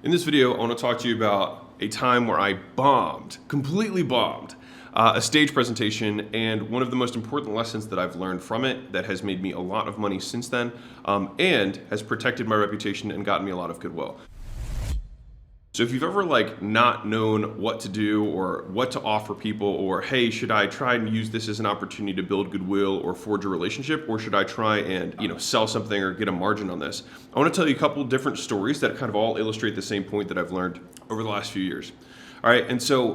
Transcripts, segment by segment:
In this video, I want to talk to you about a time where I completely bombed, a stage presentation, and one of the most important lessons that I've learned from it that has made me a lot of money since then, and has protected my reputation and gotten me a lot of goodwill. So if you've ever not known what to do or what to offer people, or hey, should I try and use this as an opportunity to build goodwill or forge a relationship, or should I try and sell something or get a margin on this? I want to tell you a couple different stories that kind of all illustrate the same point that I've learned over the last few years. All right, and so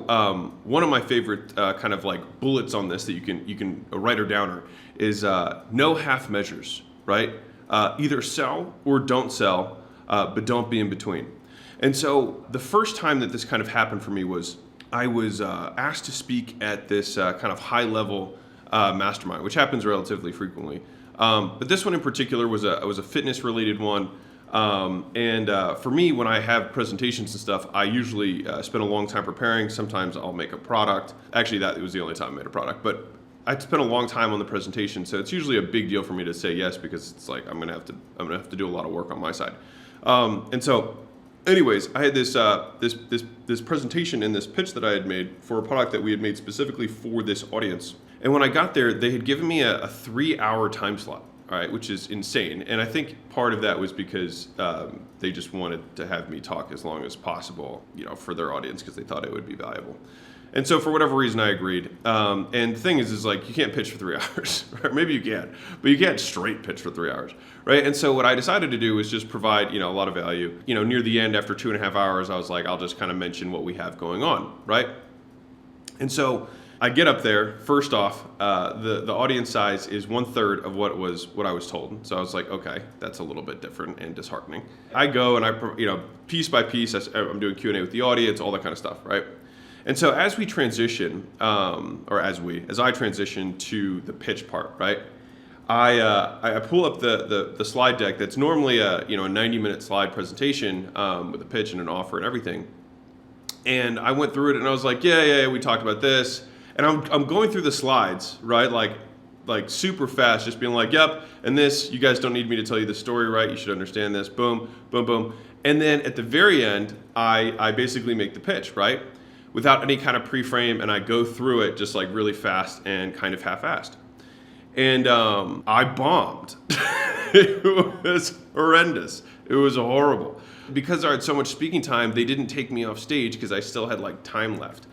one of my favorite bullets on this that you can write or downer is no half measures, right? Either sell or don't sell, but don't be in between. And so the first time that this kind of happened for me was I was asked to speak at this kind of high-level mastermind, which happens relatively frequently. But this one in particular was a fitness-related one. For me, when I have presentations and stuff, I usually spend a long time preparing. Sometimes I'll make a product. Actually, that was the only time I made a product. But I spent a long time on the presentation, so it's usually a big deal for me to say yes, because it's like I'm gonna have to do a lot of work on my side. Anyways, I had this presentation and this pitch that I had made for a product that we had made specifically for this audience. And when I got there, they had given me a 3-hour time slot, all right, which is insane. And I think part of that was because they just wanted to have me talk as long as possible, for their audience, because they thought it would be valuable. And so for whatever reason, I agreed. And the thing is you can't pitch for 3 hours, right? Maybe you can, but you can't straight pitch for 3 hours, right? And so what I decided to do was just provide, a lot of value. Near the end, after 2.5 hours, I was like, I'll just kind of mention what we have going on, right? And so I get up there. First off, the audience size is 1/3 of what I was told. So I was like, okay, that's a little bit different and disheartening. I go and I, piece by piece, I'm doing Q&A with the audience, all that kind of stuff, right? And so as we transition, as I transition to the pitch part, right? I pull up the slide deck that's normally a 90-minute slide presentation with a pitch and an offer and everything. And I went through it and I was like, yeah, we talked about this. And I'm going through the slides, right? Like super fast, just being like, yep, and this, you guys don't need me to tell you the story, right? You should understand this, boom, boom, boom. And then at the very end, I basically make the pitch, right? Without any kind of pre-frame, and I go through it just really fast and kind of half-assed. And I bombed. It was horrendous. It was horrible. Because I had so much speaking time, they didn't take me off stage because I still had time left.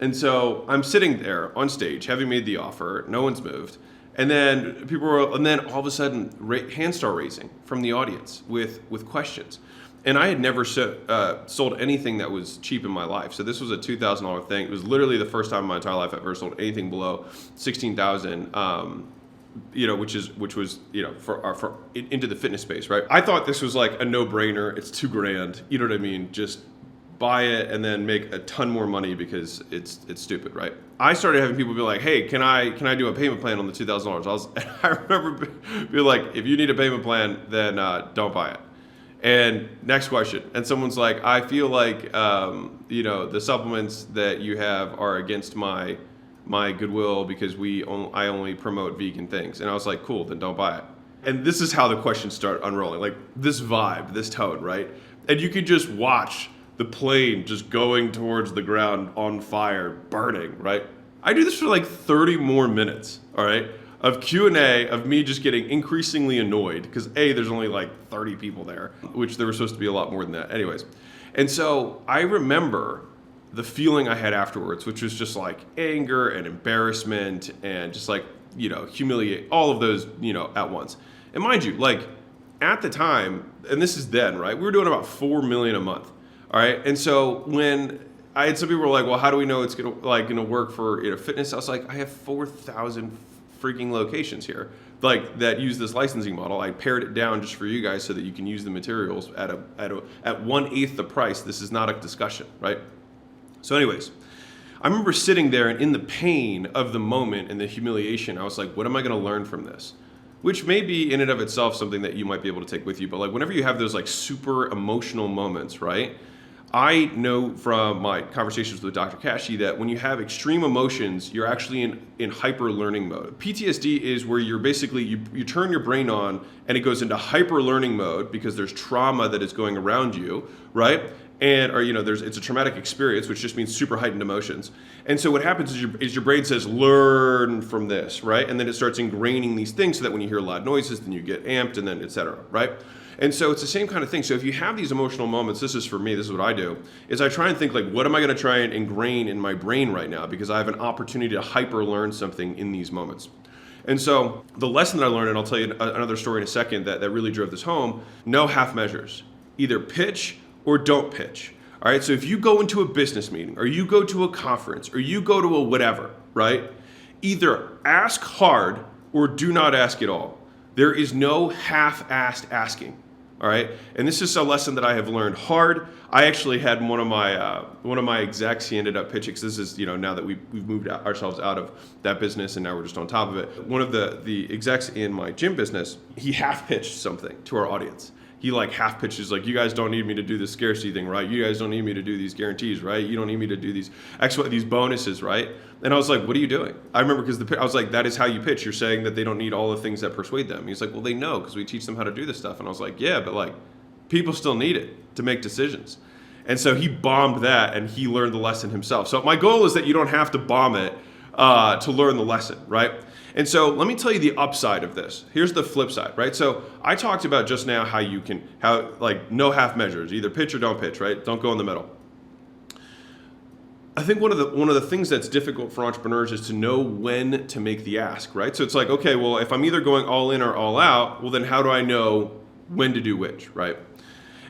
And so I'm sitting there on stage, having made the offer, no one's moved. And then all of a sudden, hands start raising from the audience with questions. And I had never sold anything that was cheap in my life. So this was a $2,000 thing. It was literally the first time in my entire life I've ever sold anything below $16,000. Which was for into the fitness space, right? I thought this was a no-brainer. It's $2,000. You know what I mean? Just buy it and then make a ton more money because it's stupid, right? I started having people be like, "Hey, can I do a payment plan on the $2,000?" I remember being like, "If you need a payment plan, then don't buy it." And next question. And someone's like, I feel like, the supplements that you have are against my goodwill because I only promote vegan things. And I was like, cool, then don't buy it. And this is how the questions start unrolling, this vibe, this tone, right? And you could just watch the plane just going towards the ground on fire, burning, right? I do this for 30 more minutes, all right? Of Q&A, of me just getting increasingly annoyed because A, there's only 30 people there, which there were supposed to be a lot more than that. Anyways, and so I remember the feeling I had afterwards, which was just anger and embarrassment and just humiliate, all of those, at once. And mind you, at the time, and this is then, right? We were doing about $4 million a month, all right? And so when I had some people were like, well, how do we know it's gonna work for fitness? I was like, I have 4,000 freaking locations here that use this licensing model. I pared it down just for you guys so that you can use the materials at 1/8 the price. This is not a discussion, right? So anyways, I remember sitting there and in the pain of the moment and the humiliation, I was like, what am I going to learn from this? Which may be in and of itself something that you might be able to take with you, but whenever you have those super emotional moments, right? I know from my conversations with Dr. Kashi that when you have extreme emotions, you're actually in hyper-learning mode. PTSD is where you're basically, you turn your brain on and it goes into hyper-learning mode because there's trauma that is going around you, right? and or it's a traumatic experience, which just means super heightened emotions. And so what happens is your brain says, learn from this, right? And then it starts ingraining these things so that when you hear loud noises, then you get amped, and then et cetera, right? And so it's the same kind of thing. So if you have these emotional moments, this is for me, this is what I do, is I try and think like, what am I going to try and ingrain in my brain right now? Because I have an opportunity to hyper learn something in these moments. And so the lesson that I learned, and I'll tell you another story in a second that really drove this home, no half measures. Either pitch or don't pitch. All right, so if you go into a business meeting, or you go to a conference, or you go to a whatever, right? Either ask hard or do not ask at all. There is no half-assed asking. All right, and this is a lesson that I have learned hard. I actually had one of my execs. He ended up pitching. 'Cause this is now that we've moved ourselves out of that business and now we're just on top of it. One of the execs in my gym business, he half pitched something to our audience. He like half pitches like, you guys don't need me to do this scarcity thing, right? You guys don't need me to do these guarantees, right? You don't need me to do these these bonuses, right? And I was like, what are you doing? I remember because I was like, that is how you pitch. You're saying that they don't need all the things that persuade them. He's like, well, they know because we teach them how to do this stuff. And I was like, yeah, but like people still need it to make decisions. And so he bombed that and he learned the lesson himself. So my goal is that you don't have to bomb it to learn the lesson, right? And so let me tell you the upside of this. Here's the flip side, right? So I talked about just now how like no half measures, either pitch or don't pitch, right? Don't go in the middle. I think one of the things that's difficult for entrepreneurs is to know when to make the ask, right? So it's like, okay, well, if I'm either going all in or all out, well, then how do I know when to do which, right?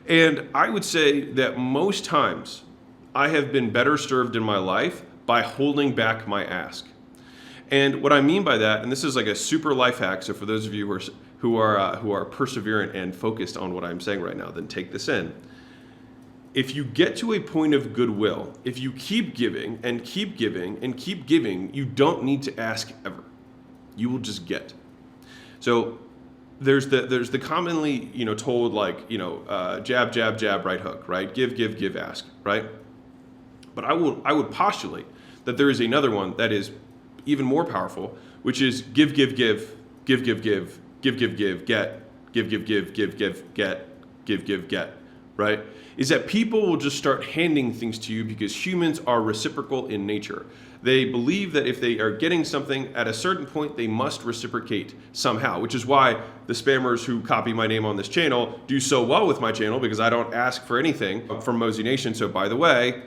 And I would say that most times I have been better served in my life by holding back my ask. And what I mean by that, and this is like a super life hack, so for those of you who are perseverant and focused on what I'm saying right now, then take this in. If you get to a point of goodwill, if you keep giving and keep giving and keep giving, you don't need to ask ever. You will just get. So there's the commonly told like jab jab jab right hook, right? Give ask, right? But I would postulate that there is another one that is even more powerful, which is give get, get, right? Is that people will just start handing things to you because humans are reciprocal in nature. They believe that if they are getting something at a certain point, they must reciprocate somehow, which is why the spammers who copy my name on this channel do so well with my channel, because I don't ask for anything from Mosey Nation. So by the way,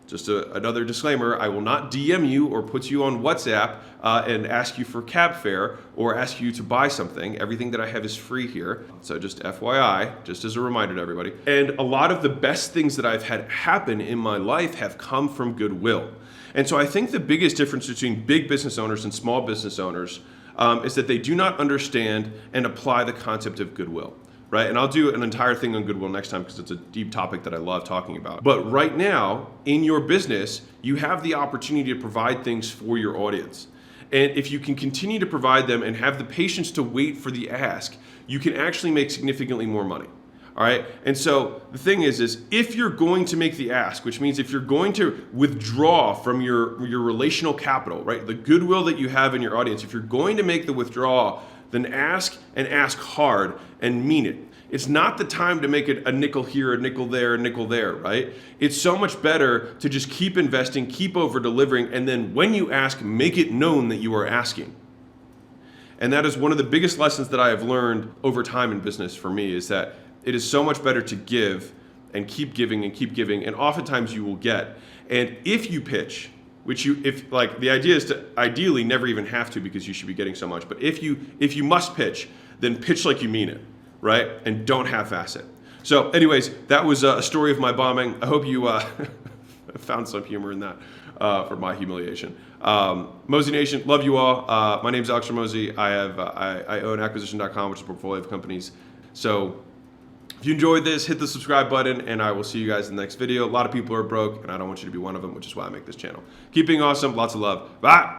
just another disclaimer, I will not DM you or put you on WhatsApp and ask you for cab fare or ask you to buy something. Everything that I have is free here. So just FYI, just as a reminder to everybody. And a lot of the best things that I've had happen in my life have come from goodwill. And so I think the biggest difference between big business owners and small business owners is that they do not understand and apply the concept of goodwill. Right, and I'll do an entire thing on goodwill next time because it's a deep topic that I love talking about. But right now, in your business, you have the opportunity to provide things for your audience. And if you can continue to provide them and have the patience to wait for the ask, you can actually make significantly more money. All right, and so the thing is if you're going to make the ask, which means if you're going to withdraw from your relational capital, right, the goodwill that you have in your audience, if you're going to make the withdrawal, then ask and ask hard and mean it. It's not the time to make it a nickel here, a nickel there, right? It's so much better to just keep investing, keep over delivering, and then when you ask, make it known that you are asking. And that is one of the biggest lessons that I have learned over time in business for me, is that it is so much better to give and keep giving, and oftentimes you will get. And if you pitch, if the idea is to ideally never even have to, because you should be getting so much. But if you must pitch, then pitch like you mean it, right? And don't half-ass it. So anyways, that was a story of my bombing. I hope you found some humor in that for my humiliation. Mosey Nation, love you all. My name's Alex Mosey. I own acquisition.com, which is a portfolio of companies. So if you enjoyed this, hit the subscribe button, and I will see you guys in the next video. A lot of people are broke, and I don't want you to be one of them, which is why I make this channel. Keep being awesome. Lots of love. Bye.